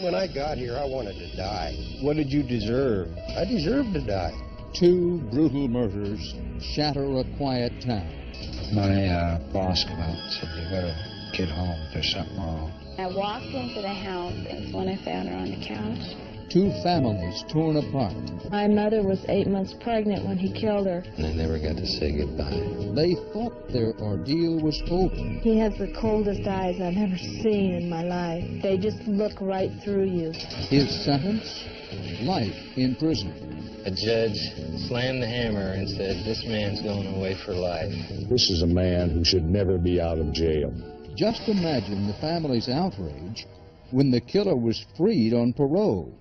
When I got here, I wanted to die. What did you deserve? I deserved to die. 2 brutal murders shatter a quiet town. My boss came out and said, "You better get home. There's something wrong." I walked into the house, and it's when I found her on the couch. 2 families torn apart. My mother was 8 months pregnant when he killed her. And I never got to say goodbye. They thought their ordeal was over. He has the coldest eyes I've ever seen in my life. They just look right through you. His sentence? Life in prison. A judge slammed the hammer and said, "This man's going away for life." This is a man who should never be out of jail. Just imagine the family's outrage when the killer was freed on parole.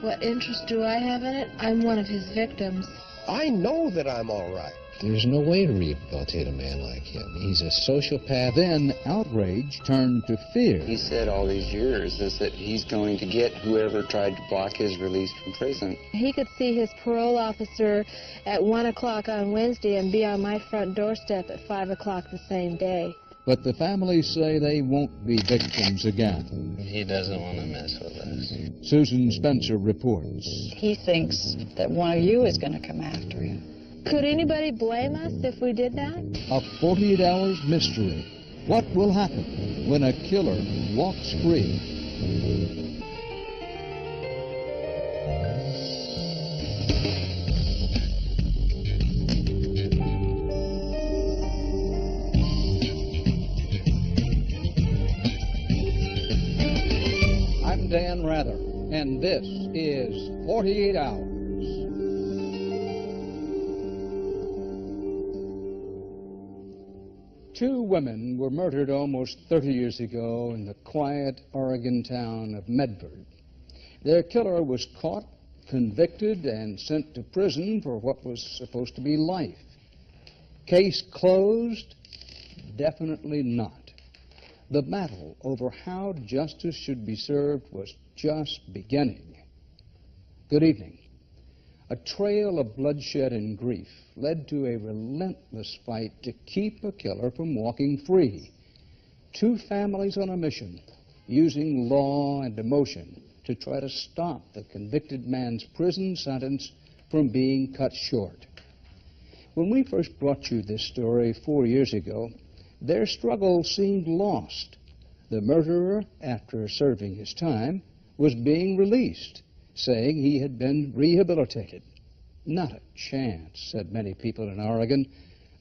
What interest do I have in it? I'm one of his victims. I know that I'm all right. There's no way to rehabilitate a man like him. He's a sociopath. Then outrage turned to fear. He said all these years is that he's going to get whoever tried to block his release from prison. He could see his parole officer at 1 o'clock on Wednesday and be on my front doorstep at 5 o'clock the same day. But the families say they won't be victims again. He doesn't want to mess with us. Susan Spencer reports. He thinks that one of you is going to come after him. Could anybody blame us if we did that? A 48 hours mystery. What will happen when a killer walks free? I'm Dan Rather, and this is 48 Hours. Two women were murdered almost 30 years ago in the quiet Oregon town of Medford. Their killer was caught, convicted, and sent to prison for what was supposed to be life. Case closed? Definitely not. The battle over how justice should be served was just beginning. Good evening. A trail of bloodshed and grief led to a relentless fight to keep a killer from walking free. Two families on a mission, using law and emotion to try to stop the convicted man's prison sentence from being cut short. When we first brought you this story 4 years ago, their struggle seemed lost. The murderer, after serving his time, was being released, saying he had been rehabilitated. Not a chance, said many people in Oregon.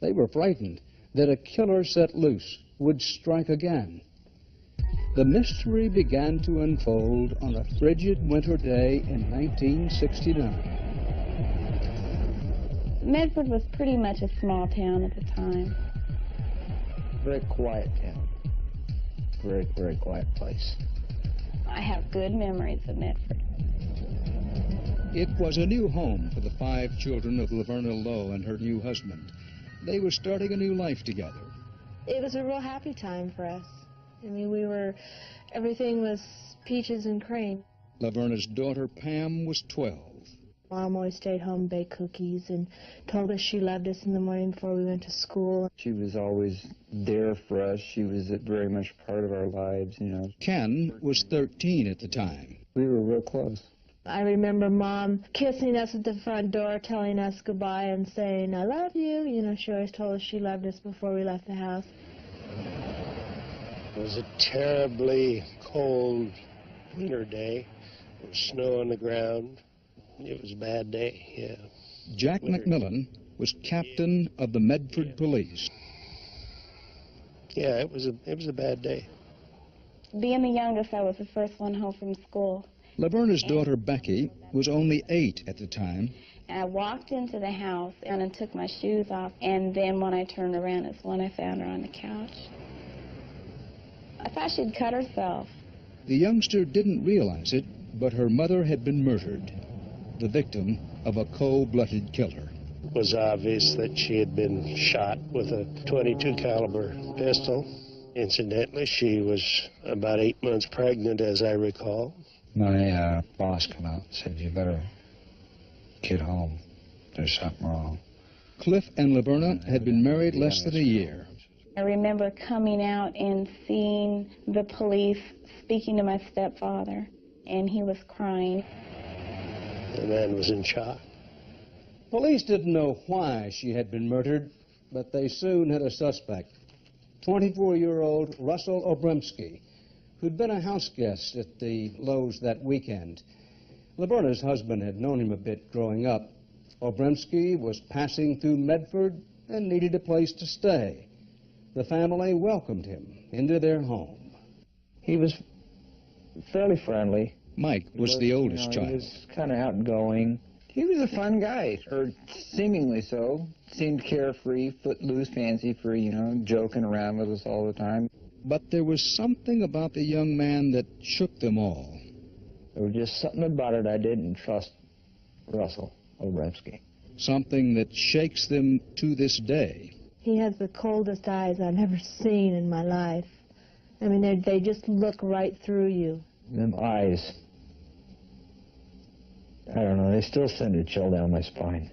They were frightened that a killer set loose would strike again. The mystery began to unfold on a frigid winter day in 1969. Medford was pretty much a small town at the time. Very quiet town. Very, very quiet place. I have good memories of Medford. It was a new home for the 5 children of Laverna Lowe and her new husband. They were starting a new life together. It was a real happy time for us. I mean, everything was peaches and cream. Laverna's daughter, Pam, was 12. Mom always stayed home and baked cookies and told us she loved us in the morning before we went to school. She was always there for us. She was very much part of our lives, you know. Ken was 13 at the time. We were real close. I remember Mom kissing us at the front door, telling us goodbye and saying, "I love you." You know, she always told us she loved us before we left the house. It was a terribly cold winter day. There was snow on the ground. It was a bad day, yeah. Jack McMillan was captain of the Medford Police. Yeah, it was a bad day. Being the youngest, I was the first one home from school. Laverna's daughter, Becky, was only 8 at the time. And I walked into the house and took my shoes off, and then when I turned around, it's when I found her on the couch. I thought she'd cut herself. The youngster didn't realize it, but her mother had been murdered, the victim of a cold-blooded killer. It was obvious that she had been shot with a .22 caliber pistol. Incidentally, she was about 8 months pregnant, as I recall. My boss came out and said, "You better get home. There's something wrong." Cliff and Laverna had been married less than a year. I remember coming out and seeing the police speaking to my stepfather. and he was crying. The man was in shock. Police didn't know why she had been murdered, but they soon had a suspect. 24-year-old Russell Obremski, who'd been a house guest at the Lowe's that weekend. Laverna's husband had known him a bit growing up. Obremski was passing through Medford and needed a place to stay. The family welcomed him into their home. He was fairly friendly. Mike was the oldest child. He was kind of outgoing. He was a fun guy, or seemingly so. Seemed carefree, footloose, fancy-free, joking around with us all the time. But there was something about the young man that shook them all. There was just something about it I didn't trust Russell Obremski. Something that shakes them to this day. He has the coldest eyes I've ever seen in my life. I mean, they just look right through you. Them eyes, I don't know, they still send a chill down my spine.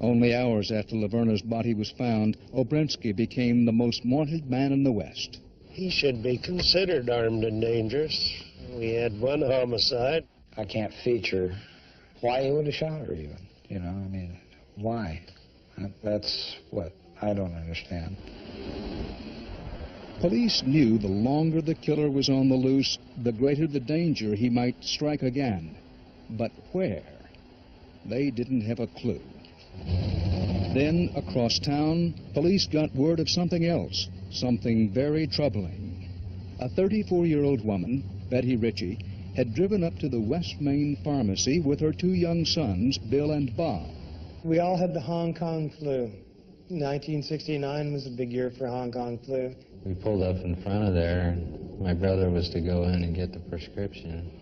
Only hours after Laverna's body was found, Obremski became the most wanted man in the West. He should be considered armed and dangerous. We had one homicide. I can't feature why he would have shot her even, why? That's what I don't understand. Police knew the longer the killer was on the loose, the greater the danger he might strike again. But where? They didn't have a clue. Then, across town, police got word of something else, something very troubling. A 34-year-old woman, Betty Ritchie, had driven up to the West Main Pharmacy with her two young sons, Bill and Bob. We all had the Hong Kong flu. 1969 was a big year for Hong Kong flu. We pulled up in front of there, and my brother was to go in and get the prescription.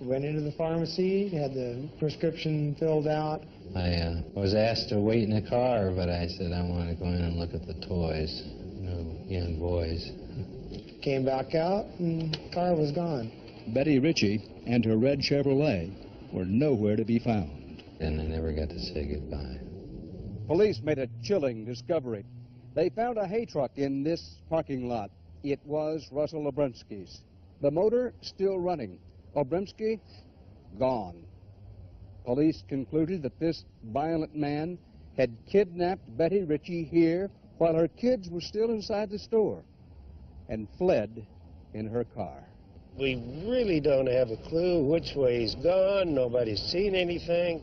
Went into the pharmacy, had the prescription filled out. I was asked to wait in the car, but I said I want to go in and look at the toys. No young boys. Came back out, and the car was gone. Betty Ritchie and her red Chevrolet were nowhere to be found. And I never got to say goodbye. Police made a chilling discovery. They found a hay truck in this parking lot. It was Russell Obremski's. The motor still running. Obremski, gone. Police concluded that this violent man had kidnapped Betty Ritchie here while her kids were still inside the store and fled in her car. We really don't have a clue which way he's gone. Nobody's seen anything.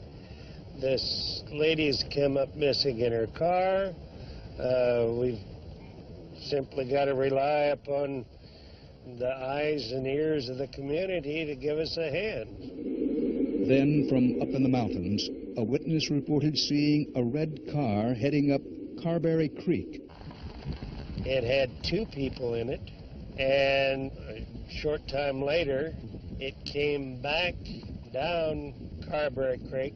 This lady's come up missing in her car. We've simply got to rely upon the eyes and ears of the community to give us a hand. Then, from up in the mountains, a witness reported seeing a red car heading up Carberry Creek. It had two people in it, and a short time later, it came back down Carberry Creek,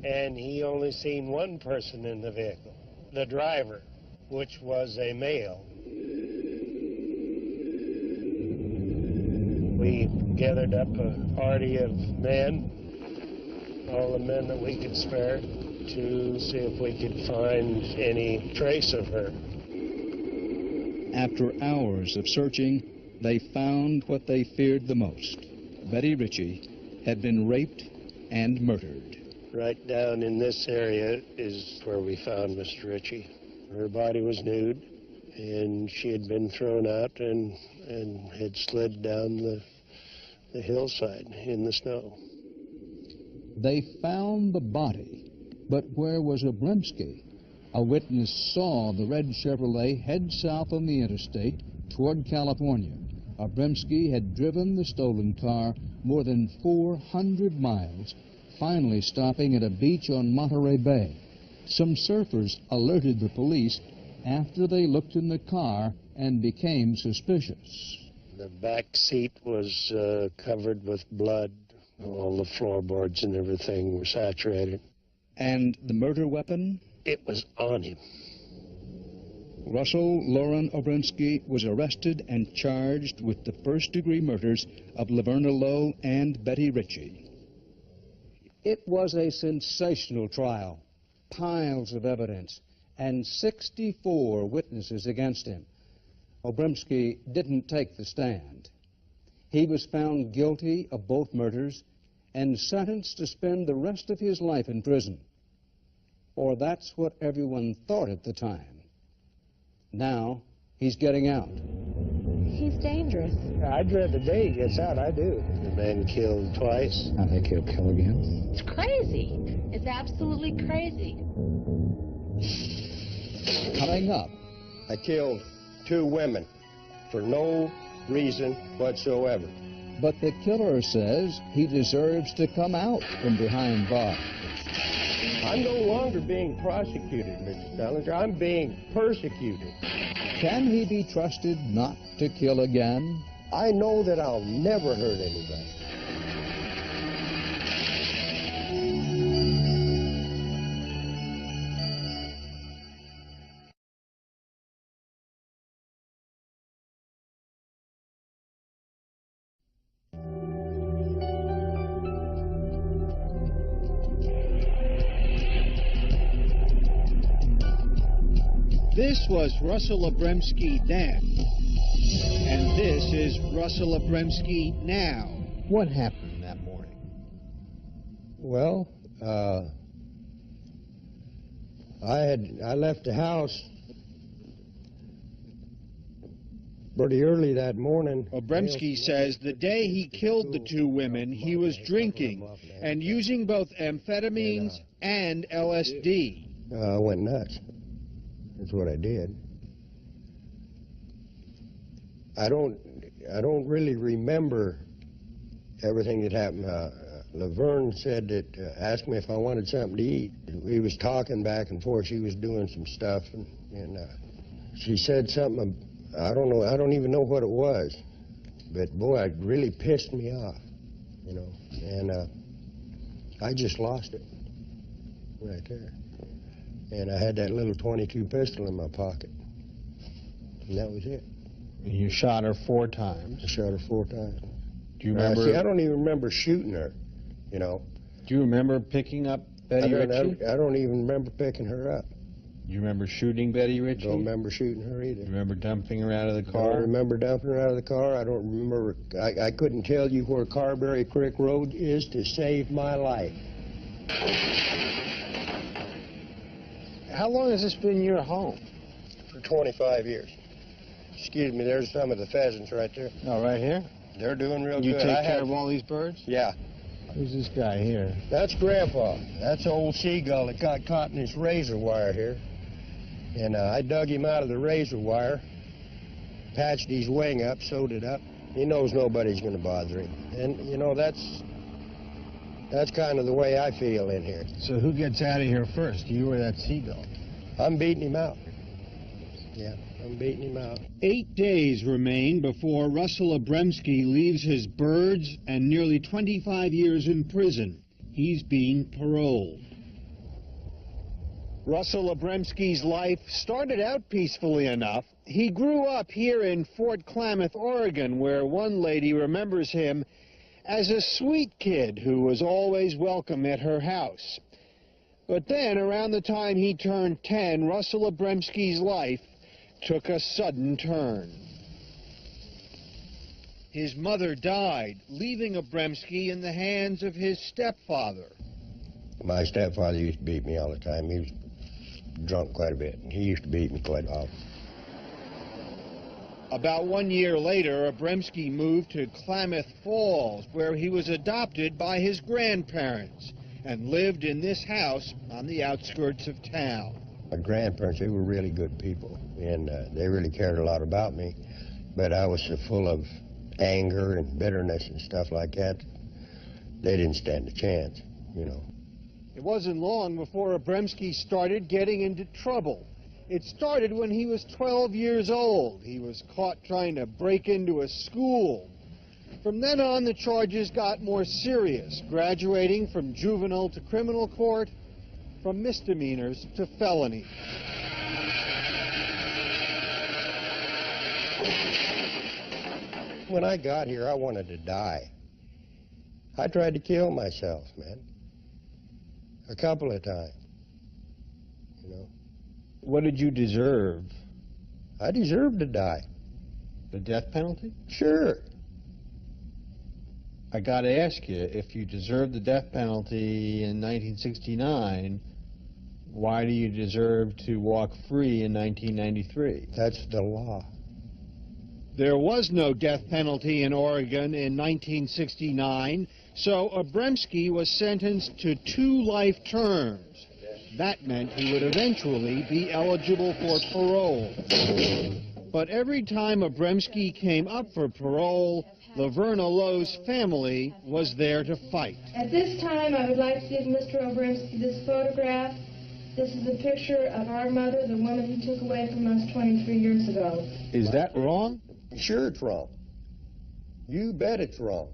and he only seen one person in the vehicle, the driver, which was a male. We gathered up a party of men, all the men that we could spare, to see if we could find any trace of her. After hours of searching, they found what they feared the most. Betty Ritchie had been raped and murdered. Right down in this area is where we found Miss Ritchie. Her body was nude, and she had been thrown out and had slid down the hillside in the snow. They found the body, but where was Obremski? A witness saw the red Chevrolet head south on the interstate toward California. Obremski had driven the stolen car more than 400 miles, finally stopping at a beach on Monterey Bay. Some surfers alerted the police after they looked in the car and became suspicious. The back seat was covered with blood. All the floorboards and everything were saturated. And the murder weapon? It was on him. Russell Loren Obremski was arrested and charged with the first-degree murders of Laverna Lowe and Betty Ritchie. It was a sensational trial. Piles of evidence and 64 witnesses against him. Obremski didn't take the stand. He was found guilty of both murders and sentenced to spend the rest of his life in prison. Or that's what everyone thought at the time. Now, he's getting out. He's dangerous. I dread the day he gets out, I do. The man killed twice. I think he'll kill again. It's crazy. It's absolutely crazy. Coming up. I killed 2 women for no reason whatsoever. But the killer says he deserves to come out from behind bars. I'm no longer being prosecuted, Mr. Stellinger. I'm being persecuted. Can he be trusted not to kill again? I know that I'll never hurt anybody. This was Russell Abremski then, and this is Russell Abremski now. What happened that morning? Well, I left the house pretty early that morning. Abremski says the day he killed the 2 women, he was drinking and using both amphetamines and LSD. I went nuts. That's what I did. I don't really remember everything that happened. Laverne said that, asked me if I wanted something to eat. We was talking back and forth. She was doing some stuff, and she said something, I don't know, I don't even know what it was. But boy, it really pissed me off, you know, and I just lost it right there. And I had that little .22 pistol in my pocket. And that was it. You shot her 4 times? I shot her 4 times. Do you remember? See, I don't even remember shooting her, you know. Do you remember picking up Betty Ritchie? I don't even remember picking her up. Do you remember shooting Betty Ritchie? Don't remember shooting her either. You remember dumping her out of the car? I don't remember dumping her out of the car. I don't remember. I couldn't tell you where Carberry Creek Road is to save my life. How long has this been your home? For 25 years. Excuse me, there's some of the pheasants right there. Oh, right here? They're doing real You good. take care of all these birds? Yeah. Who's this guy here? That's Grandpa. That's old seagull that got caught in this razor wire here. And I dug him out of the razor wire, patched his wing up, sewed it up. He knows nobody's going to bother him. And, you know, that's kind of the way I feel in here. So who gets out of here first, you or that seagull? I'm beating him out. Yeah, I'm beating him out. 8 days remain before Russell Abremski leaves his birds and nearly 25 years in prison. He's being paroled. Russell Abremski's life started out peacefully enough. He grew up here in Fort Klamath, Oregon, where one lady remembers him as a sweet kid who was always welcome at her house. But then, around the time he turned 10, Russell Abremski's life took a sudden turn. His mother died, leaving Abremski in the hands of his stepfather. My stepfather used to beat me all the time. He was drunk quite a bit. He used to beat me quite often. About 1 year later, Abremski moved to Klamath Falls, where he was adopted by his grandparents and lived in this house on the outskirts of town. My grandparents, they were really good people, and they really cared a lot about me. But I was so full of anger and bitterness and stuff like that, they didn't stand a chance, you know. It wasn't long before Abremski started getting into trouble. It started when he was 12 years old. He was caught trying to break into a school. From then on, the charges got more serious, graduating from juvenile to criminal court, from misdemeanors to felony. When I got here, I wanted to die. I tried to kill myself, man. A couple of times, you know. What did you deserve? I deserved to die. The death penalty? Sure. I got to ask you, if you deserved the death penalty in 1969, why do you deserve to walk free in 1993? That's the law. There was no death penalty in Oregon in 1969, so Obremski was sentenced to 2 life terms. That meant he would eventually be eligible for parole. But every time Obremski came up for parole, Laverna Lowe's family was there to fight. At this time, I would like to give Mr. Obremski this photograph. This is a picture of our mother, the woman he took away from us 23 years ago. Is that wrong? Sure it's wrong. You bet it's wrong.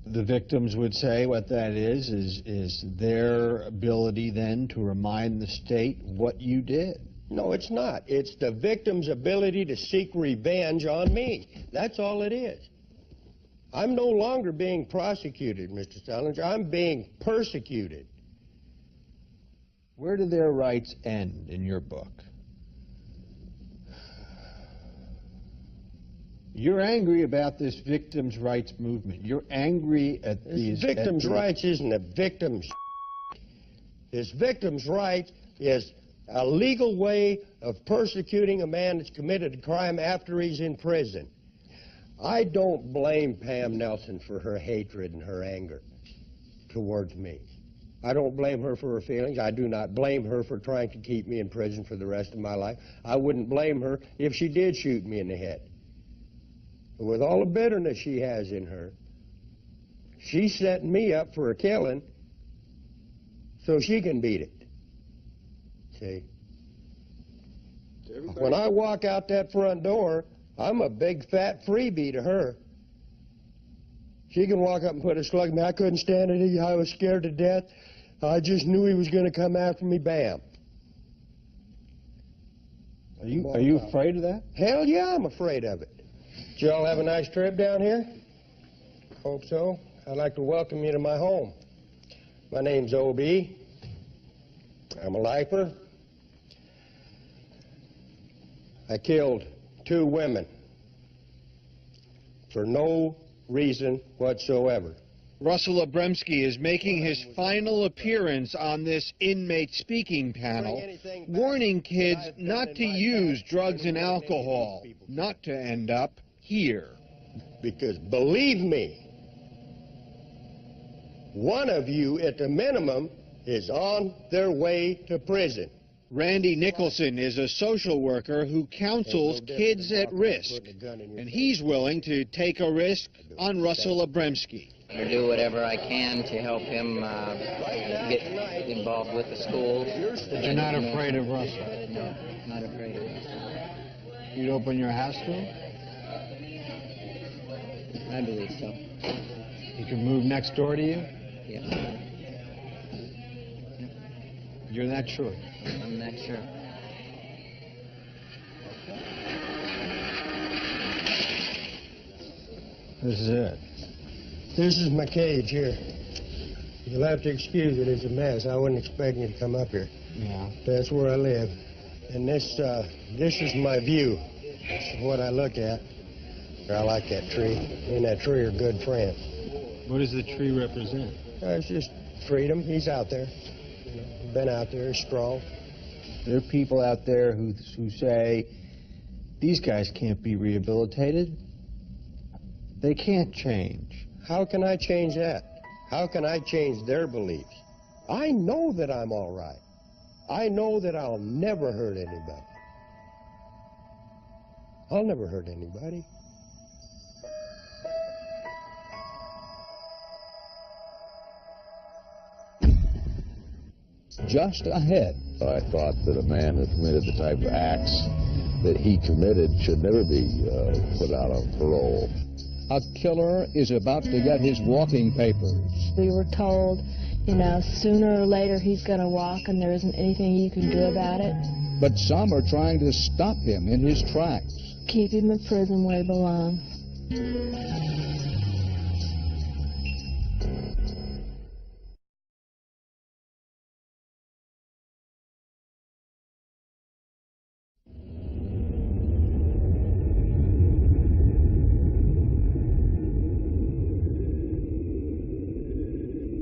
The victims would say what that is their ability then to remind the state what you did. No, it's not. It's the victim's ability to seek revenge on me. That's all it is. I'm no longer being prosecuted, Mr. Salinger. I'm being persecuted. Where do their rights end in your book? You're angry about this victims' rights movement. You're angry at these... Victims' rights isn't a victim's... This victims' rights is a legal way of persecuting a man that's committed a crime after he's in prison. I don't blame Pam Nelson for her hatred and her anger towards me. I don't blame her for her feelings. I do not blame her for trying to keep me in prison for the rest of my life. I wouldn't blame her if she did shoot me in the head. But with all the bitterness she has in her, she's setting me up for a killing so she can beat it. See? When I walk out that front door, I'm a big fat freebie to her. She can walk up and put a slug in me. I couldn't stand it. I was scared to death. I just knew he was going to come after me. Bam. Are you afraid of that? Hell yeah, I'm afraid of it. Did you all have a nice trip down here? Hope so. I'd like to welcome you to my home. My name's O.B. I'm a lifer. I killed 2 women for no reason whatsoever. Russell Obremski is making his final appearance on this inmate speaking panel, warning kids not to use drugs and alcohol, not to end up here. Because believe me, one of you at the minimum is on their way to prison. Randy Nicholson is a social worker who counsels kids at risk, and he's willing to take a risk on Russell Obremski. To do whatever I can to help him get involved with the school. But you're not afraid of Russell? No, not afraid of Russell. You'd open your house to him? I believe so. He could move next door to you? Yeah. You're that sure? I'm not sure. This is it. This is my cage here. You'll have to excuse it. It's a mess. I wasn't expecting you to come up here. Yeah. That's where I live. And this is my view. This is what I look at. I like that tree. Me and that tree are good friends. What does the tree represent? It's just freedom. He's out there. You know, been out there. He's strong. There are people out there who say, these guys can't be rehabilitated. They can't change. How can I change that? How can I change their beliefs? I know that I'm all right. I know that I'll never hurt anybody. I'll never hurt anybody. Just ahead. I thought that a man who committed the type of acts that he committed should never be put out on parole. A killer is about to get his walking papers. We were told, you know, sooner or later he's going to walk and there isn't anything you can do about it. But some are trying to stop him in his tracks. Keep him in prison where he belongs.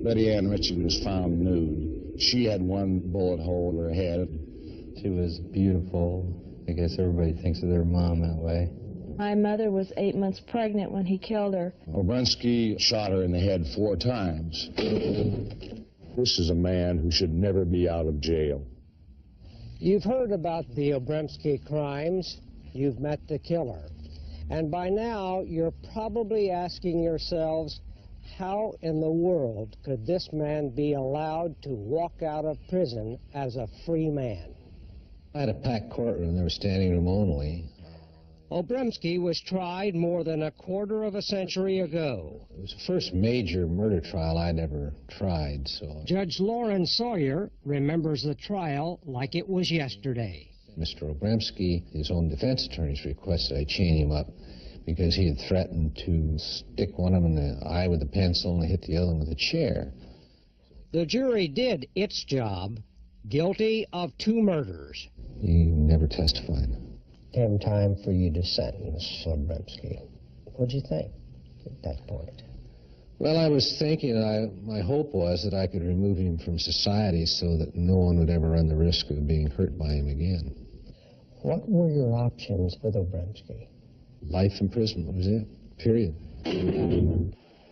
Betty Ann Ritchie was found nude. She had one bullet hole in her head. She was beautiful. I guess everybody thinks of their mom that way. My mother was 8 months pregnant when he killed her. Obremski shot her in the head 4 times. This is a man who should never be out of jail. You've heard about the Obremski crimes. You've met the killer. And by now, you're probably asking yourselves, how in the world could this man be allowed to walk out of prison as a free man? I had a packed courtroom. There was standing room only. Obremski was tried more than a quarter of a century ago. It was the first major murder trial I'd ever tried, so... Judge Lauren Sawyer remembers the trial like it was yesterday. Mr. Obremski, his own defense attorneys requested I chain him up because he had threatened to stick one of them in the eye with a pencil and hit the other one with a chair. The jury did its job, guilty of 2 murders. He never testified. Came time for you to sentence Obremski. What'd you think at that point? Well, I was thinking, my hope was that I could remove him from society so that no one would ever run the risk of being hurt by him again. What were your options with Obremski? Life imprisonment was it, period.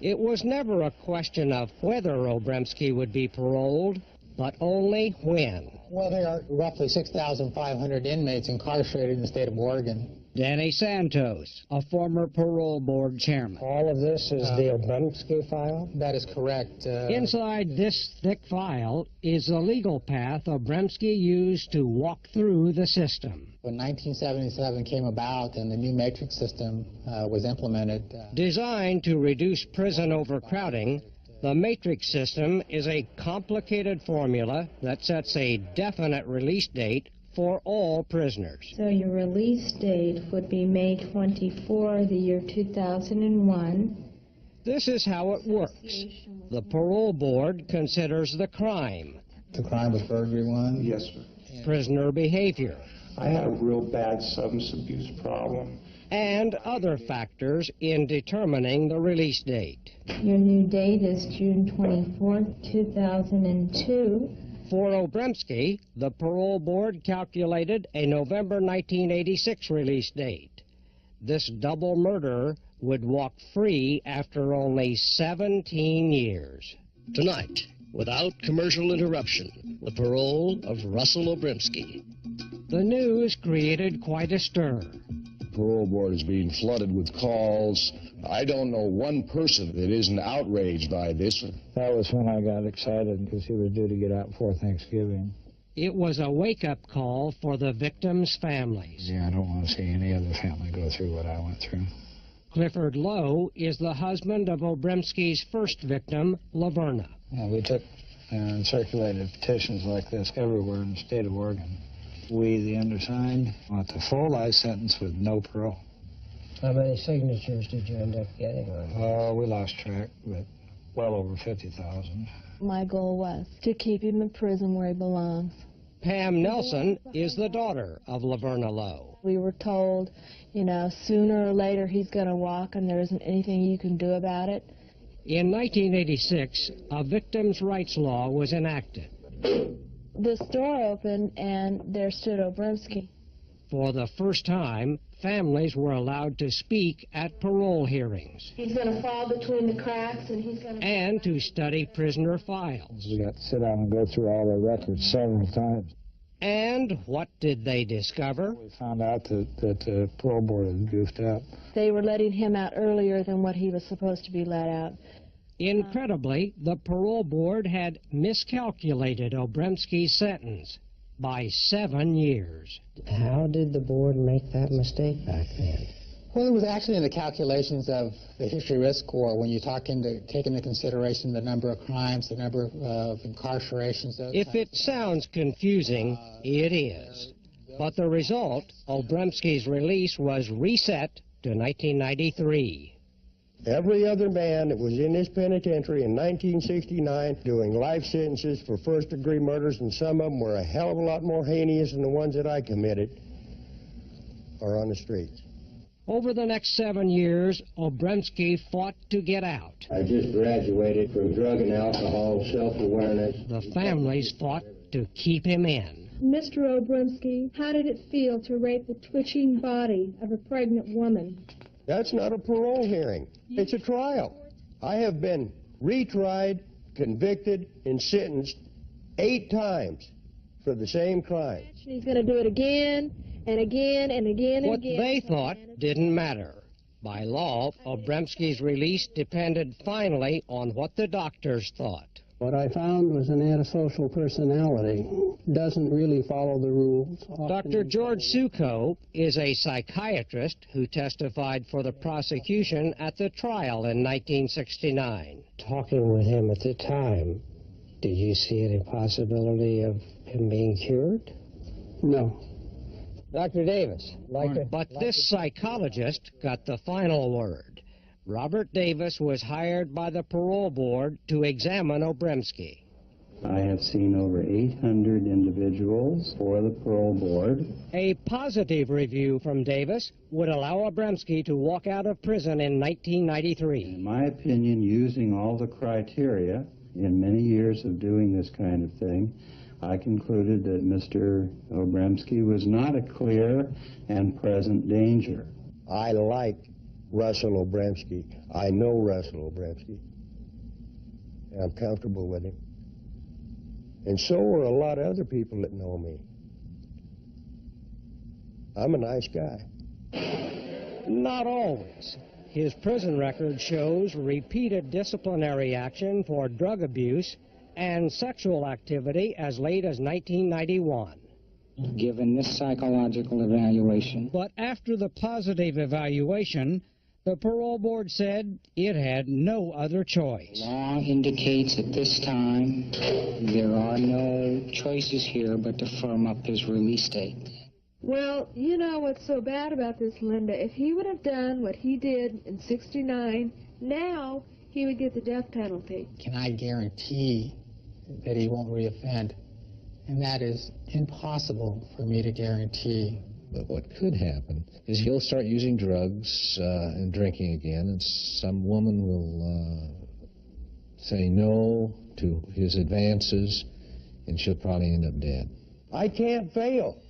It was never a question of whether Obremski would be paroled, but only when. Well, there are roughly 6,500 inmates incarcerated in the state of Oregon. Danny Santos, a former parole board chairman. All of this is the Obremski file? That is correct. Inside this thick file is the legal path Obremski used to walk through the system. When 1977 came about and the new matrix system was implemented... Designed to reduce prison overcrowding, the matrix system is a complicated formula that sets a definite release date for all prisoners. So your release date would be May 24, the year 2001. This is how it works. The parole board considers the crime. The crime was burglary 1? Yes, sir. Prisoner behavior. I had a real bad substance abuse problem. And other factors in determining the release date. Your new date is June 24, 2002. For Obremski, the parole board calculated a November 1986 release date. This double murderer would walk free after only 17 years. Tonight, without commercial interruption, the parole of Russell Obremski. The news created quite a stir. The parole board is being flooded with calls. I don't know one person that isn't outraged by this. That was when I got excited because he was due to get out before Thanksgiving. It was a wake-up call for the victims' families. Yeah, I don't want to see any other family go through what I went through. Clifford Lowe is the husband of Obremski's first victim, Laverna. Yeah, we took and circulated petitions like this everywhere in the state of Oregon. We, the undersigned, want the full life sentence with no parole. How many signatures did you end up getting on this? We lost track, but well over 50,000. My goal was to keep him in prison where he belongs. Pam Nelson is the daughter of Laverna Lowe. We were told, sooner or later he's going to walk and there isn't anything you can do about it. In 1986, a victims' rights law was enacted. This door opened and there stood Obremski. For the first time, families were allowed to speak at parole hearings. He's going to fall between the cracks and to study prisoner files. We got to sit down and go through all their records several times. And what did they discover? We found out that the parole board had goofed up. They were letting him out earlier than what he was supposed to be let out. Incredibly, the parole board had miscalculated Obremski's sentence by 7 years. How did the board make that mistake back then? Well, it was actually in the calculations of the history risk score when you take into consideration the number of crimes, the number of incarcerations. If it sounds confusing, it is. But the result, Obremski's release was reset to 1993. Every other man that was in this penitentiary in 1969 doing life sentences for first-degree murders, and some of them were a hell of a lot more heinous than the ones that I committed, are on the streets. Over the next 7 years, Obremski fought to get out. I just graduated from drug and alcohol self-awareness. The families fought to keep him in. Mr. Obremski, how did it feel to rape the twitching body of a pregnant woman? That's not a parole hearing. It's a trial. I have been retried, convicted, and sentenced 8 times for the same crime. He's going to do it again and again and again and What again. they thought didn't matter. By law, Obremski's release depended finally on what the doctors thought. What I found was an antisocial personality. Doesn't really follow the rules. Dr. George Succo is a psychiatrist who testified for the prosecution at the trial in 1969. Talking with him at the time, did you see any possibility of him being cured? No. Dr. Davis. But this psychologist got the final word. Robert Davis was hired by the parole board to examine Obremski. I have seen over 800 individuals for the parole board. A positive review from Davis would allow Obremski to walk out of prison in 1993. In my opinion, using all the criteria, in many years of doing this kind of thing, I concluded that Mr. Obremski was not a clear and present danger. I like Russell Obremski. I know Russell Obremski. And I'm comfortable with him. And so are a lot of other people that know me. I'm a nice guy. Not always. His prison record shows repeated disciplinary action for drug abuse and sexual activity as late as 1991. Given this psychological evaluation. But after the positive evaluation, the parole board said it had no other choice. Law indicates at this time there are no choices here but to firm up his release date. Well, you know what's so bad about this, Linda? If he would have done what he did in '69, now he would get the death penalty. Can I guarantee that he won't reoffend? And that is impossible for me to guarantee. But what could happen is he'll start using drugs and drinking again, and some woman will say no to his advances, and she'll probably end up dead. I can't fail.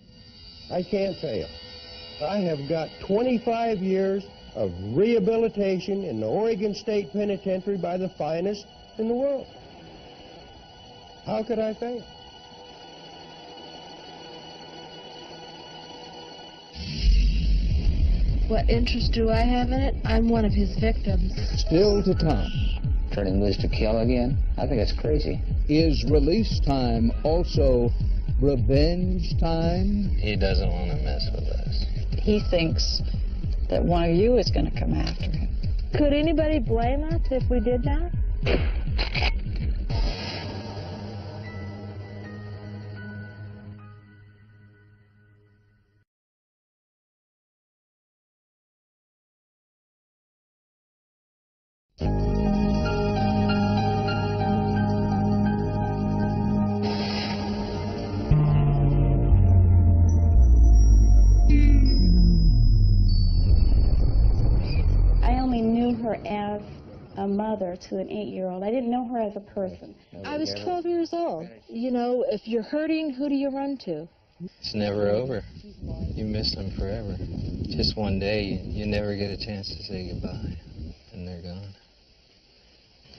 I can't fail. I have got 25 years of rehabilitation in the Oregon State Penitentiary by the finest in the world. How could I fail? What interest do I have in it? I'm one of his victims. Still to come. Turn him loose to kill again? I think that's crazy. Is release time also revenge time? He doesn't want to mess with us. He thinks that one of you is going to come after him. Could anybody blame us if we did that? As a mother to an 8-year-old. I didn't know her as a person. I was 12 years old. You know, if you're hurting, who do you run to? It's never over. You miss them forever. Just one day, you never get a chance to say goodbye, and they're gone.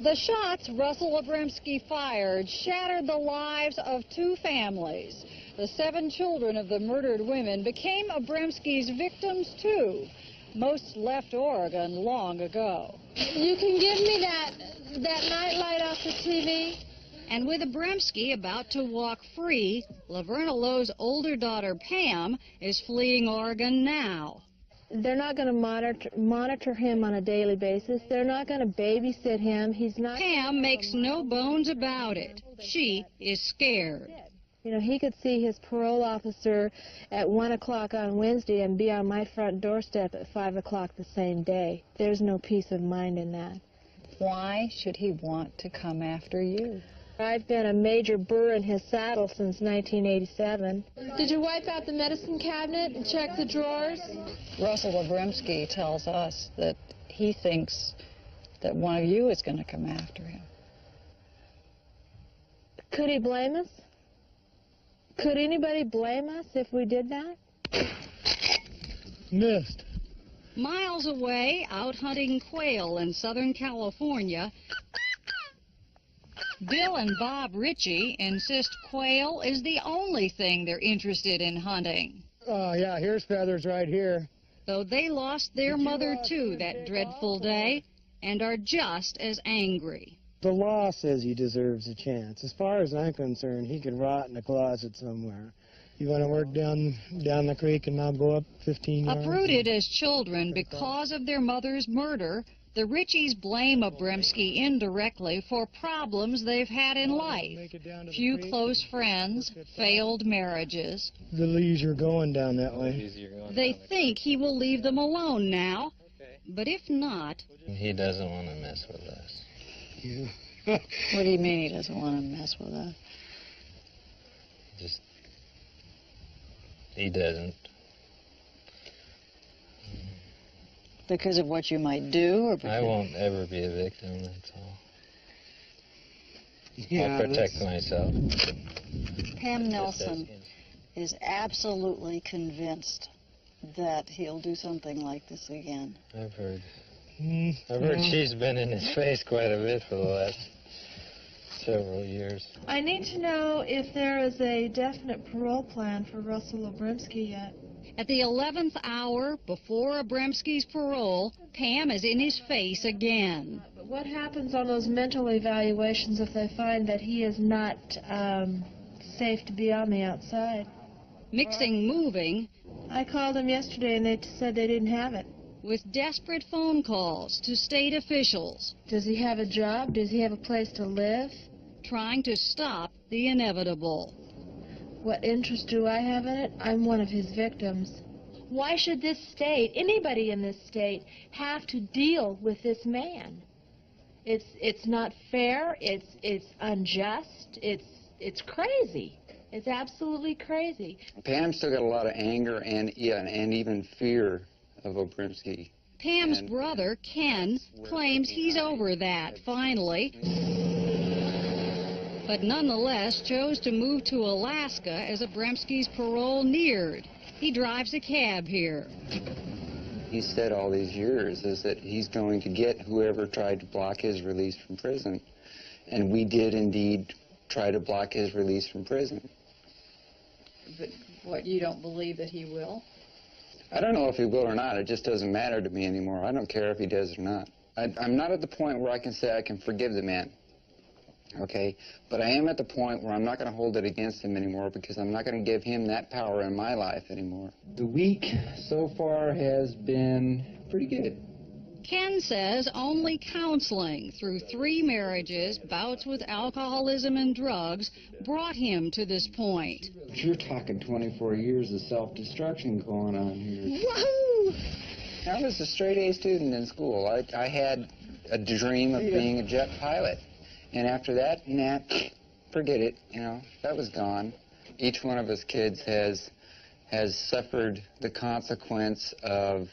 The shots Russell Obremski fired shattered the lives of 2 families. The 7 children of the murdered women became Obremski's victims, too. Most left Oregon long ago. You can give me that nightlight off the TV? And with Obremski about to walk free, Laverne Lowe's older daughter, Pam, is fleeing Oregon now. They're not going to monitor him on a daily basis. They're not going to babysit him. He's not. Pam makes no bones about it. She is scared. You know, he could see his parole officer at 1 o'clock on Wednesday and be on my front doorstep at 5 o'clock the same day. There's no peace of mind in that. Why should he want to come after you? I've been a major burr in his saddle since 1987. Did you wipe out the medicine cabinet and check the drawers? Russell Obremski tells us that he thinks that one of you is going to come after him. Could he blame us? Could anybody blame us if we did that? Missed. Miles away, out hunting quail in Southern California, Bill and Bob Ritchie insist quail is the only thing they're interested in hunting. Oh, yeah, here's feathers right here. Though they lost their mother, too, that dreadful day, and are just as angry. The law says he deserves a chance. As far as I'm concerned, he could rot in a closet somewhere. You want to work down the creek and I'll go up 15 yards? Uprooted as children because of their mother's murder, the Ritchies blame Obremski indirectly for problems they've had in life. Few close friends, failed marriages. The leisure going down that way. They think he will leave them alone now, but if not... He doesn't want to mess with us. Yeah. What do you mean he doesn't want to mess with us? Just... He doesn't. Because of what you might do? Or I won't ever be a victim, that's all. Yeah, I'll protect myself. Pam Nelson is absolutely convinced that he'll do something like this again. I've heard she's been in his face quite a bit for the last several years. I need to know if there is a definite parole plan for Russell Obremski yet. At the 11th hour, before Obremski's parole, Pam is in his face again. But what happens on those mental evaluations if they find that he is not safe to be on the outside? Mixing moving... I called them yesterday and they said they didn't have it. With desperate phone calls to state officials. Does he have a job? Does he have a place to live? Trying to stop the inevitable. What interest do I have in it? I'm one of his victims. Why should this state, anybody in this state, have to deal with this man? It's not fair. It's unjust. It's crazy. It's absolutely crazy. Pam's still got a lot of anger and even fear of Obremski. Pam's brother, Ken, claims he's over that, finally, but nonetheless chose to move to Alaska as Obremski's parole neared. He drives a cab here. He said all these years is that he's going to get whoever tried to block his release from prison. And we did indeed try to block his release from prison. But what, you don't believe that he will? I don't know if he will or not. It just doesn't matter to me anymore. I don't care if he does or not. I'm not at the point where I can say I can forgive the man. Okay? But I am at the point where I'm not going to hold it against him anymore because I'm not going to give him that power in my life anymore. The week so far has been pretty good. Ken says only counseling through 3 marriages, bouts with alcoholism and drugs, brought him to this point. You're talking 24 years of self-destruction going on here. Woohoo! I was a straight-A student in school. I had a dream of being a jet pilot. And after that, nah, forget it, you know, that was gone. Each one of us kids has suffered the consequence of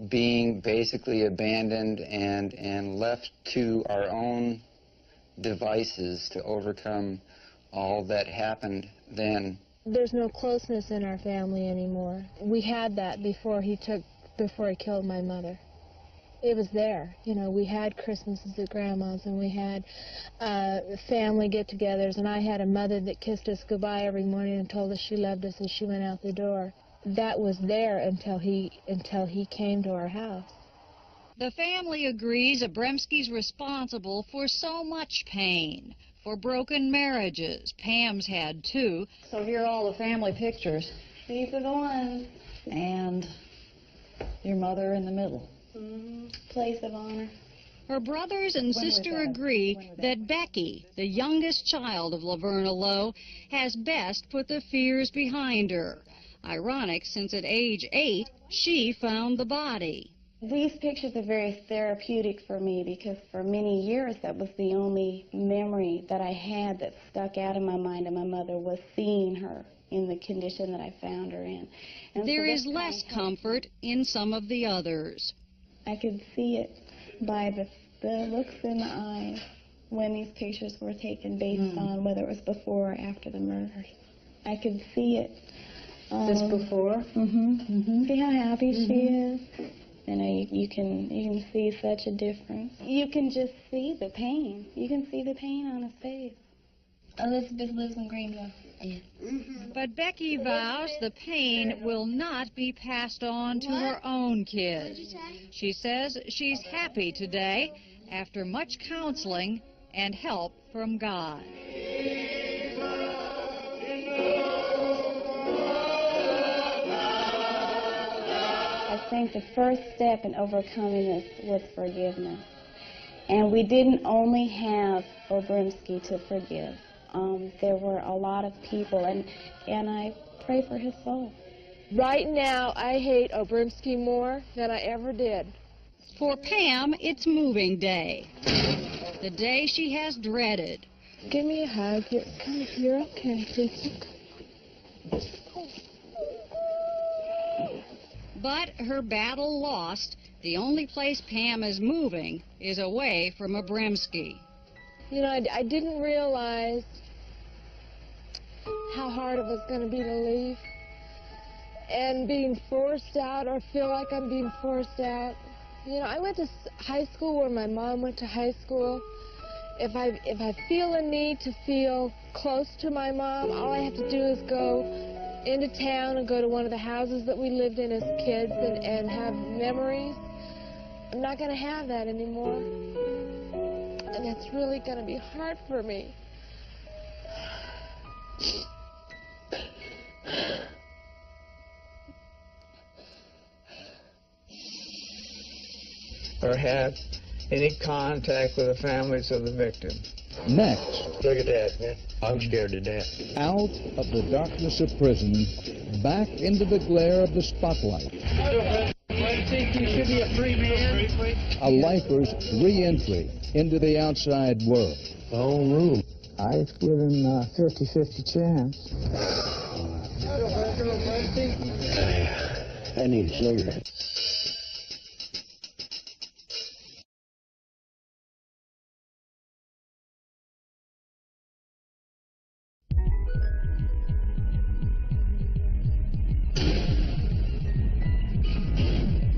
being basically abandoned and left to our own devices to overcome all that happened then. There's no closeness in our family anymore. We had that before he killed my mother. It was there. You know, we had Christmases at Grandma's and we had family get-togethers, and I had a mother that kissed us goodbye every morning and told us she loved us as she went out the door. That was there until he came to our house. The family agrees Obremski's responsible for so much pain, for broken marriages. Pam's had 2. So here are all the family pictures. These are the ones. And your mother in the middle. Place of honor. Her brothers and sister agree that Becky, the youngest child of Laverna Lowe, has best put the fears behind her. Ironic, since at age 8, she found the body. These pictures are very therapeutic for me because for many years that was the only memory that I had that stuck out in my mind of my mother was seeing her in the condition that I found her in. And There so is less comfort in some of the others. I could see it by the looks in the eyes when these pictures were taken based on whether it was before or after the murder. I could see it. This before? See how happy she is? You know, you can see such a difference. You can just see the pain. You can see the pain on his face. Elizabeth lives in Greenville. Yeah. But Becky vows the pain will not be passed on to her own kids. She says she's happy today after much counseling and help from God. I think the first step in overcoming this was forgiveness. And we didn't only have Obrimsky to forgive. There were a lot of people, and I pray for his soul. Right now, I hate Obrimsky more than I ever did. For Pam, it's moving day, the day she has dreaded. Give me a hug. You're okay. But her battle lost, the only place Pam is moving is away from Obrimsky. You know, I didn't realize how hard it was going to be to leave. And being forced out or feel like I'm being forced out. You know, I went to high school where my mom went to high school. If I feel a need to feel close to my mom, all I have to do is go into town and go to one of the houses that we lived in as kids and have memories. I'm not going to have that anymore. And it's really going to be hard for me. Or have any contact with the families of the victim. Next, Look at that, man. I'm scared to death. out of the darkness of prison, back into the glare of the spotlight. I think you should be a free man. A lifer's re-entry into the outside world. Own room. I give him a 50-50 chance. I need a cigarette.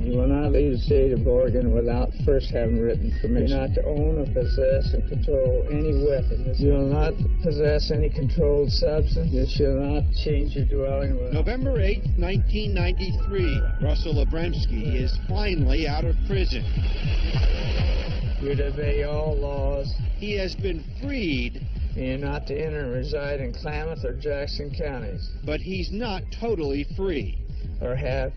You will not leave the state of Oregon without first having written permission. You're not to own or possess and control any weapon. You will not possess any controlled substance. You shall not change your dwelling with... November 8, 1993, Russell Obrimsky is finally out of prison. You're to obey all laws. He has been freed, You're not to enter and reside in Klamath or Jackson counties. but he's not totally free. Or have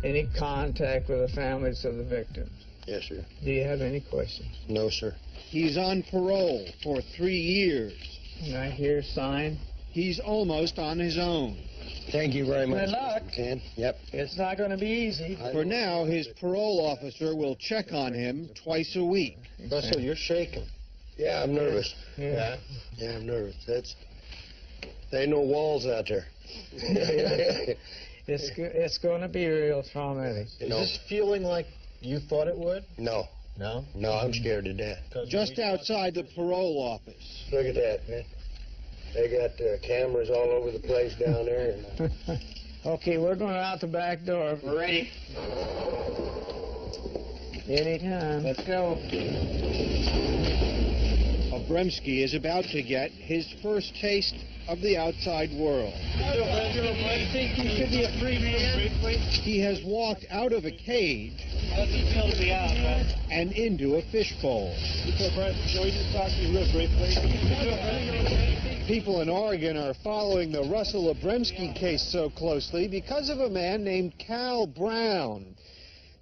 any contact with the families of the victims. Yes, sir. Do you have any questions? No, sir. He's on parole for 3 years. Can I hear sign? He's almost on his own. Thank you very much. Good luck. Ken. Yep. It's not going to be easy. For now, his parole officer will check on him twice a week. Russell, you're shaking. Yeah, I'm nervous. Yeah. Yeah, I'm nervous. There ain't no walls out there. It's going to be real traumatic. Is this feeling like you thought it would? No. No? No, I'm scared to death. Just outside the parole office. Look at that, man. They got cameras all over the place down there. And, Okay, we're going out the back door. We're ready. Anytime. Let's go. Obrimsky is about to get his first taste of the outside world. I think you should be a free man. He has walked out of a cage and into a fishbowl. People in Oregon are following the Russell Obrimsky case so closely because of a man named Cal Brown.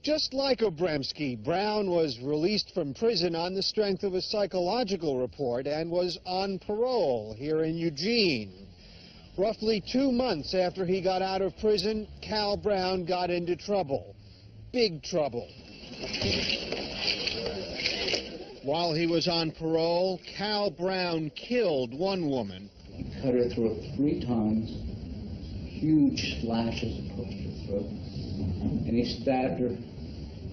Just like Obrimsky, Brown was released from prison on the strength of a psychological report and was on parole here in Eugene. Roughly 2 months after he got out of prison, Cal Brown got into trouble. Big trouble. While he was on parole, Cal Brown killed one woman. He cut her throat 3 times, huge slashes across her throat, and he stabbed her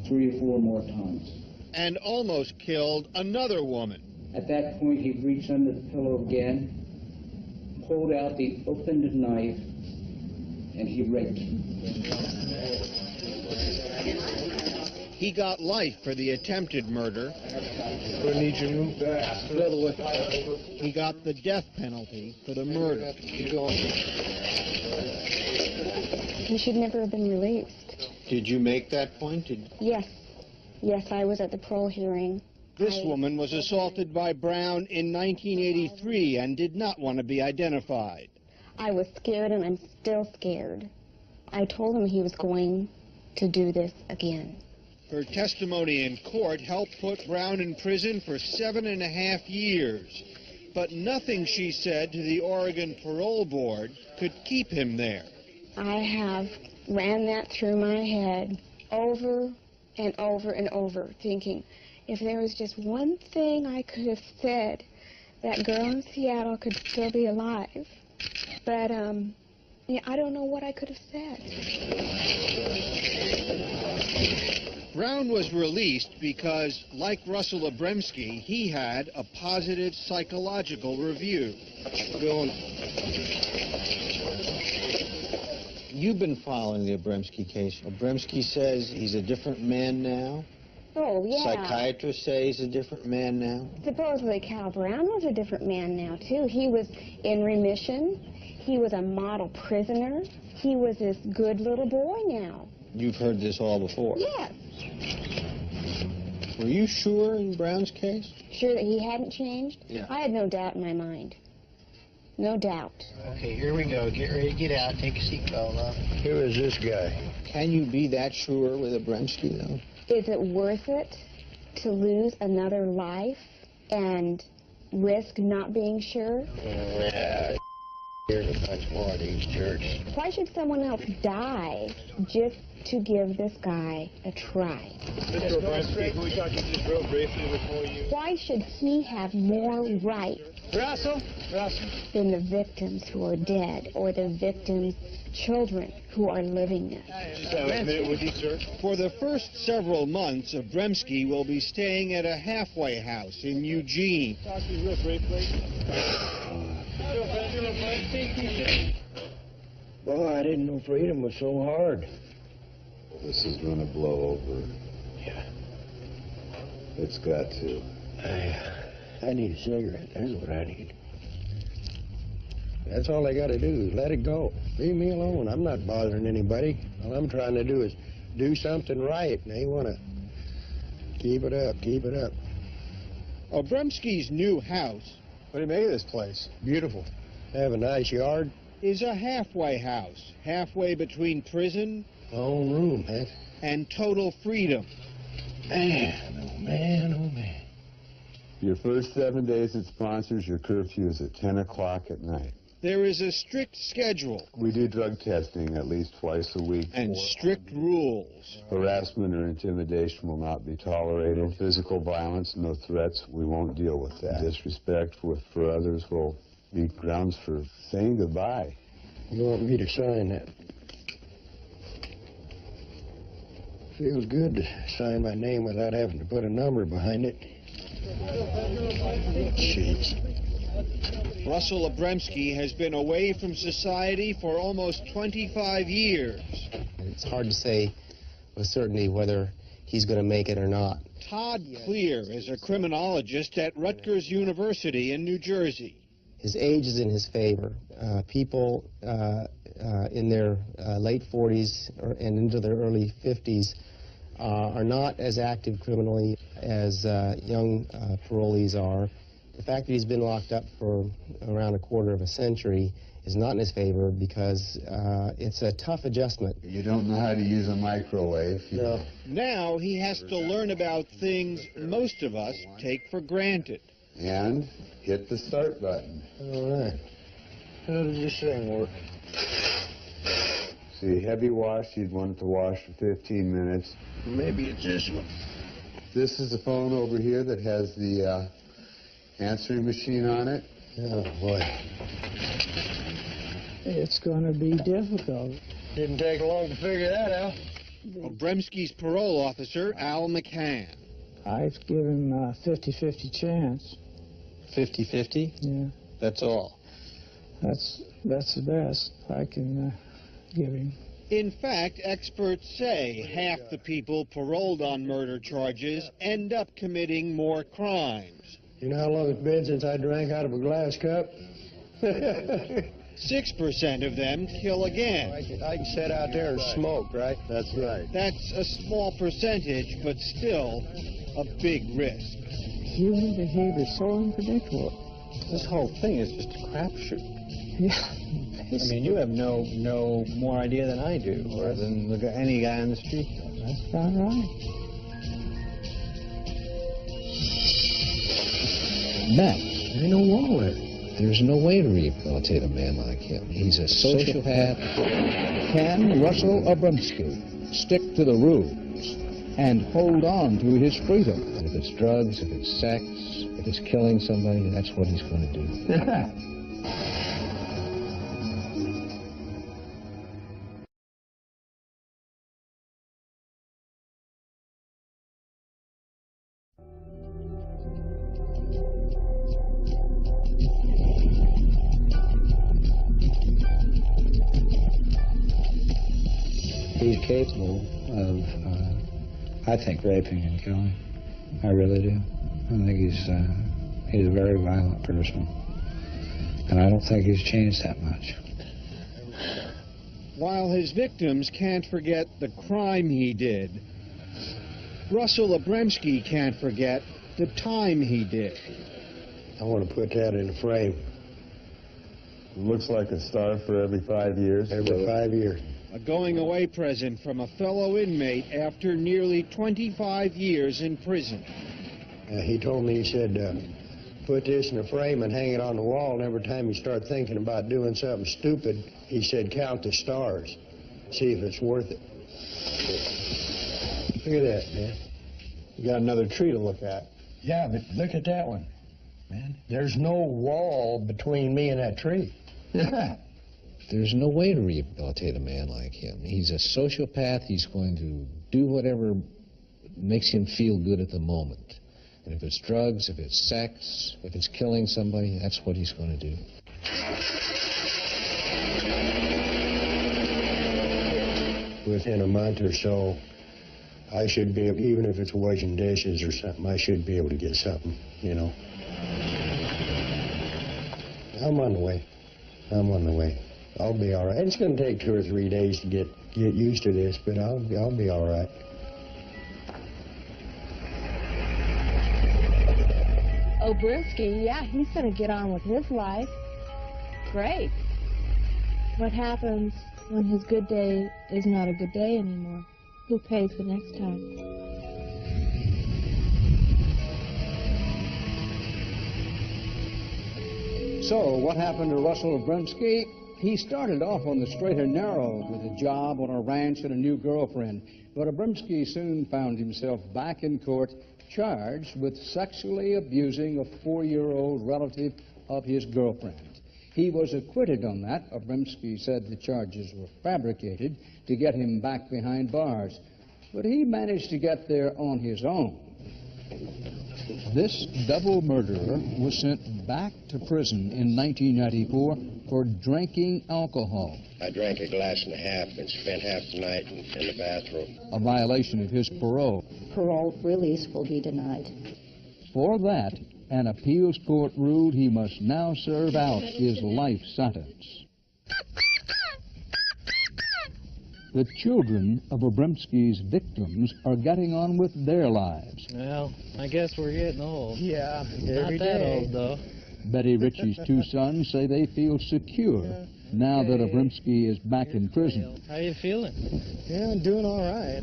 3 or 4 more times. And almost killed another woman. At that point, he reached under the pillow again, pulled out the opened knife, and he raped her. He got life for the attempted murder. He got the death penalty for the murder. He should never have been released. Did you make that point? Yes. Yes, I was at the parole hearing. This woman was assaulted by Brown in 1983 and did not want to be identified. I was scared, and I'm still scared. I told him he was going to do this again. Her testimony in court helped put Brown in prison for 7.5 years. But nothing she said to the Oregon Parole Board could keep him there. I have ran that through my head over and over and over, thinking, if there was just one thing I could have said, that girl in Seattle could still be alive. But, yeah, I don't know what I could have said. Brown was released because, like Russell Obremski, he had a positive psychological review. You've been following the Obremski case. Obremski says he's a different man now. Oh, yeah. Psychiatrists say he's a different man now. Supposedly Cal Brown was a different man now, too. He was in remission. He was a model prisoner. He was this good little boy now. You've heard this all before? Yes. Were you sure in Brown's case? Sure that he hadn't changed? Yeah. I had no doubt in my mind. No doubt. Okay, here we go. Get ready to get out. Take a seatbelt off. Who is this guy? Can you be that sure with Obremski, though? Is it worth it to lose another life and risk not being sure? Yeah, here's a bunch more of these jerks. Why should someone else die just to give this guy a try? Mr. Obremski, can we talk to you just real briefly before you... Why should he have more rights Russell? than the victims who are dead or the victims' children who are living this? Just have a minute with you, sir. For the first several months, Obremski will be staying at a halfway house in Eugene. Talk to you real briefly. Boy, I didn't know freedom was so hard. This is going to blow over. Yeah. It's got to. I need a cigarette. That's what I need. That's all I got to do. Let it go. Leave me alone. I'm not bothering anybody. All I'm trying to do is do something right, and they want to keep it up, keep it up. Obremski's new house... What do you make of this place? Beautiful. Have a nice yard. ...is a halfway house, halfway between prison... My own room, huh? ...and total freedom. Man, oh man, oh man. Your first 7 days at sponsors, your curfew is at 10 o'clock at night. There is a strict schedule. We do drug testing at least twice a week. And strict rules. Harassment or intimidation will not be tolerated. Physical violence, no threats, we won't deal with that. Disrespect for others will be grounds for saying goodbye. You want me to sign that? Feels good to sign my name without having to put a number behind it. Jeez. Russell Obremski has been away from society for almost 25 years. It's hard to say with certainty whether he's going to make it or not. Todd Clear is a criminologist at Rutgers University in New Jersey. His age is in his favor. People in their late 40s and into their early 50s are not as active criminally as young parolees are. The fact that he's been locked up for around a quarter of a century is not in his favor because it's a tough adjustment. You don't know how to use a microwave. No. Now he has to learn about things most of us take for granted. And hit the start button. All right. How does this thing work? See, heavy wash, you'd want it to wash for 15 minutes. Maybe it's this one. This is the phone over here that has the answering machine on it. Oh, boy. It's going to be difficult. Didn't take long to figure that out. Obremski's parole officer, Al McCann. I've given him a 50-50 chance. 50-50? Yeah. That's all. That's the best I can give him. In fact, experts say half the people paroled on murder charges end up committing more crimes. You know how long it's been since I drank out of a glass cup? 6% of them kill again. I can sit out there and smoke, right? That's right. That's a small percentage, but still a big risk. Human behavior is so unpredictable. This whole thing is just a crapshoot. Yeah. I mean, you have no more idea than I do, or than any guy on the street. That's about right. Matt, there ain't no wrong with it. There's no way to rehabilitate a man like him. He's a sociopath. Can Russell Obremski stick to the rules and hold on to his freedom? And if it's drugs, if it's sex, if it's killing somebody, that's what he's going to do. He's capable of, I think, raping and killing. I really do. I think he's a very violent person. And I don't think he's changed that much. While his victims can't forget the crime he did, Russell Obremski can't forget the time he did. I want to put that in a frame. It looks like a star for every 5 years. Every 5 years. A going-away present from a fellow inmate after nearly 25 years in prison. He told me, he said, put this in a frame and hang it on the wall, and every time you start thinking about doing something stupid, he said, count the stars. See if it's worth it. Look at that, man. You got another tree to look at. Yeah, but look at that one, man. There's no wall between me and that tree. There's no way to rehabilitate a man like him. He's a sociopath. He's going to do whatever makes him feel good at the moment. And if it's drugs, if it's sex, if it's killing somebody, that's what he's going to do. Within a month or so, I should be able, even if it's washing dishes or something, I should be able to get something, you know. I'm on the way. I'm on the way. I'll be all right. It's going to take 2 or 3 days to get used to this, but I'll be all right. Obremski, yeah, he's going to get on with his life. Great. What happens when his good day is not a good day anymore? Who pays the next time? So, what happened to Russell Obremski? He started off on the straight and narrow with a job on a ranch and a new girlfriend. But Obremski soon found himself back in court, charged with sexually abusing a 4-year-old relative of his girlfriend. He was acquitted on that. Obremski said the charges were fabricated to get him back behind bars. But he managed to get there on his own. This double murderer was sent back to prison in 1994 for drinking alcohol. I drank a glass and a half and spent half the night in the bathroom. A violation of his parole. Parole release will be denied. For that, an appeals court ruled he must now serve out his life sentence. The children of Obremski's victims are getting on with their lives. Well, I guess we're getting old. Yeah, Not that old, though. Betty Ritchie's 2 sons say they feel secure now that Obremski is back in prison. How you feeling? Yeah, I'm doing all right.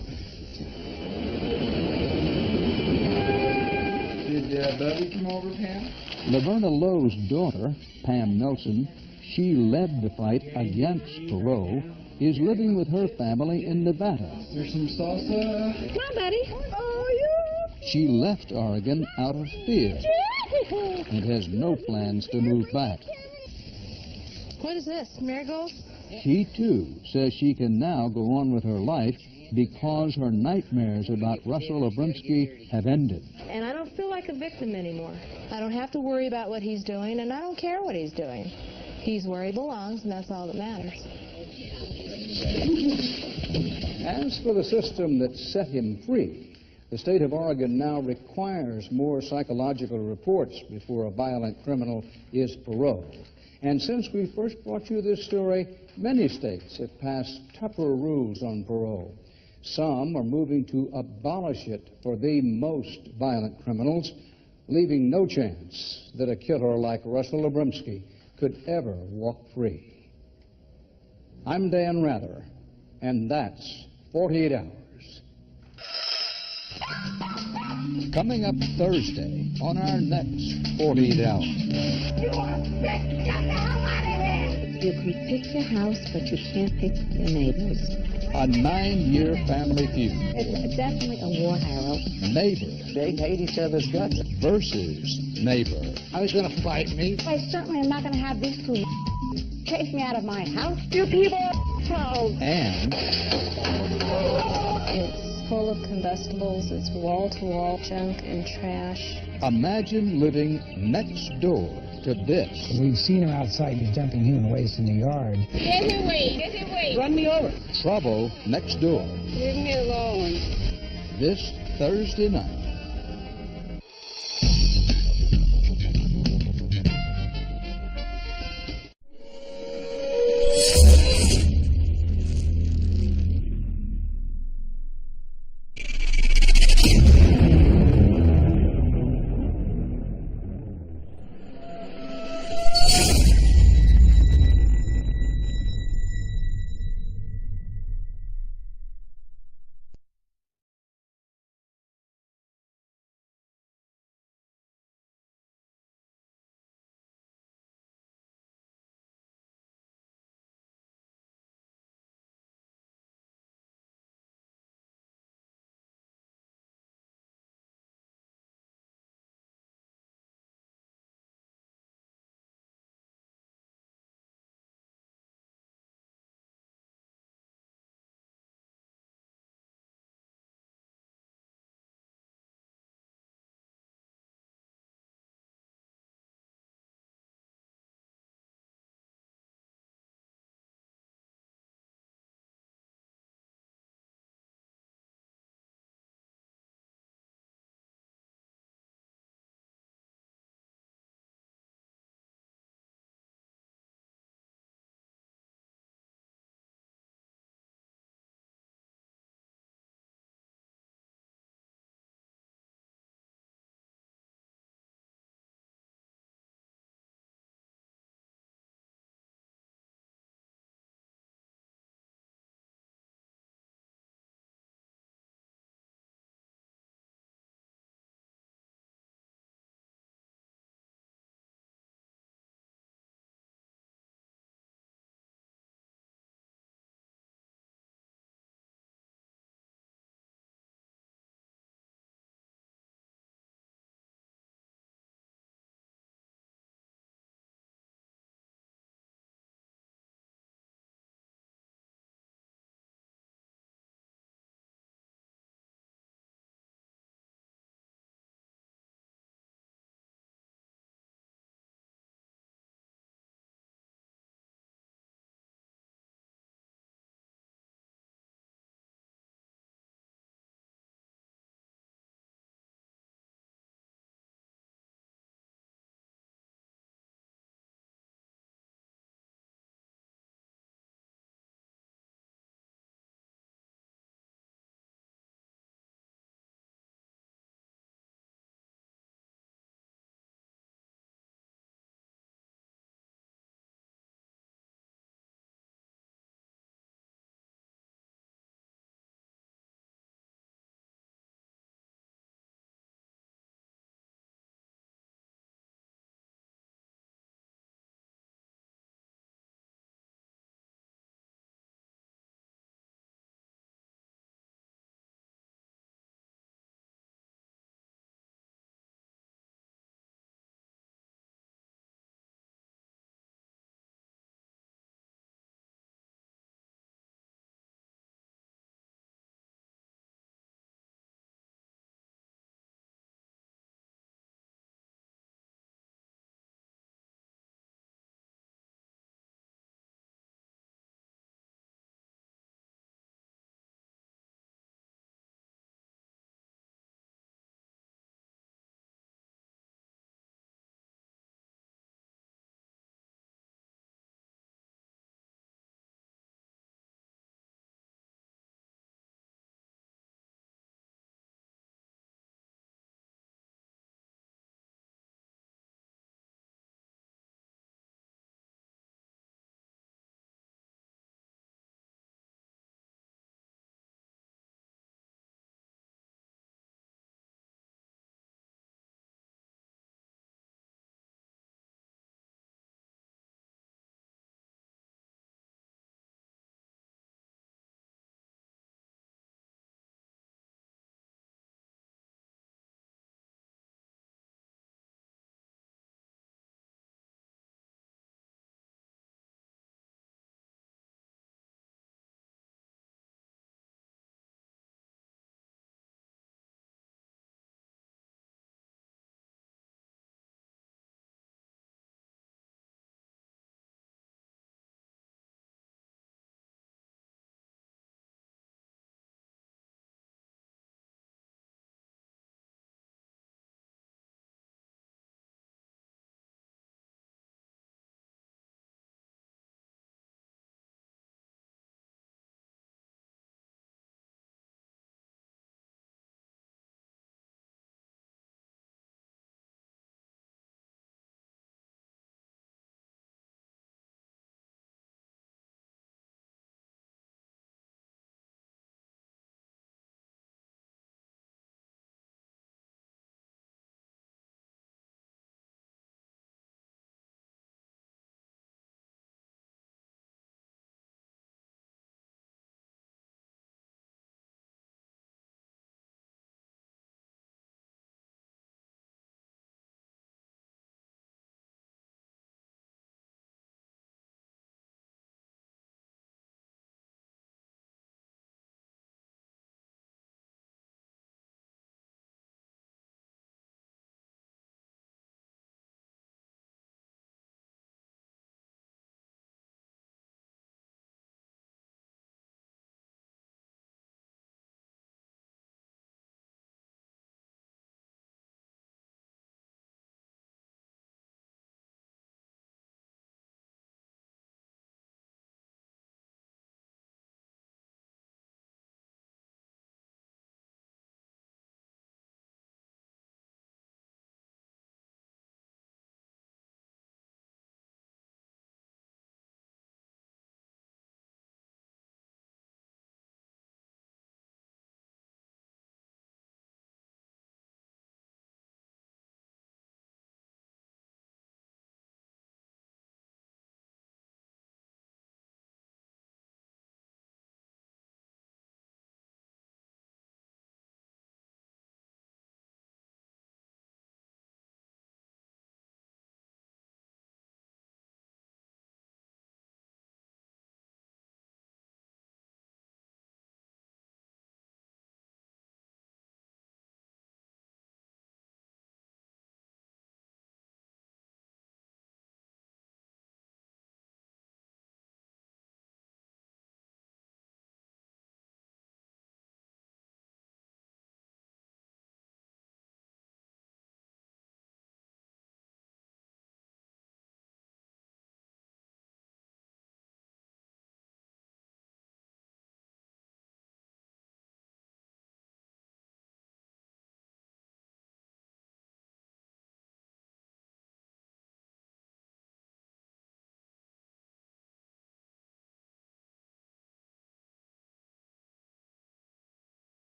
Did Bubby come over, Pam? Laverna Lowe's daughter, Pam Nelson, she led the fight against parole is living with her family in Nevada. There's some salsa. Come on, buddy. She left Oregon out of fear and has no plans to move back. What is this, marigolds? She, too, says she can now go on with her life because her nightmares about Russell Abramsky have ended. And I don't feel like a victim anymore. I don't have to worry about what he's doing, and I don't care what he's doing. He's where he belongs, and that's all that matters. As for the system that set him free, the state of Oregon now requires more psychological reports before a violent criminal is paroled. And since we first brought you this story, many states have passed tougher rules on parole. Some are moving to abolish it for the most violent criminals, leaving no chance that a killer like Russell Abramsky could ever walk free. I'm Dan Rather, and that's 48 Hours. Coming up Thursday on our next 48 Hours. You can pick your house, but you can't pick your neighbors. A 9-year family feud. It's definitely a war arrow. Neighbor. They hate each other's guts. Versus neighbor. How he's going to fight me? I certainly am not going to have these two chase me out of my house. You people are proud. And It's full of combustibles. It's wall-to-wall junk and trash. imagine living next door to this. We've seen her outside dumping human waste in the yard. Get away. Run me over. Trouble next door. Leave me alone. This Thursday night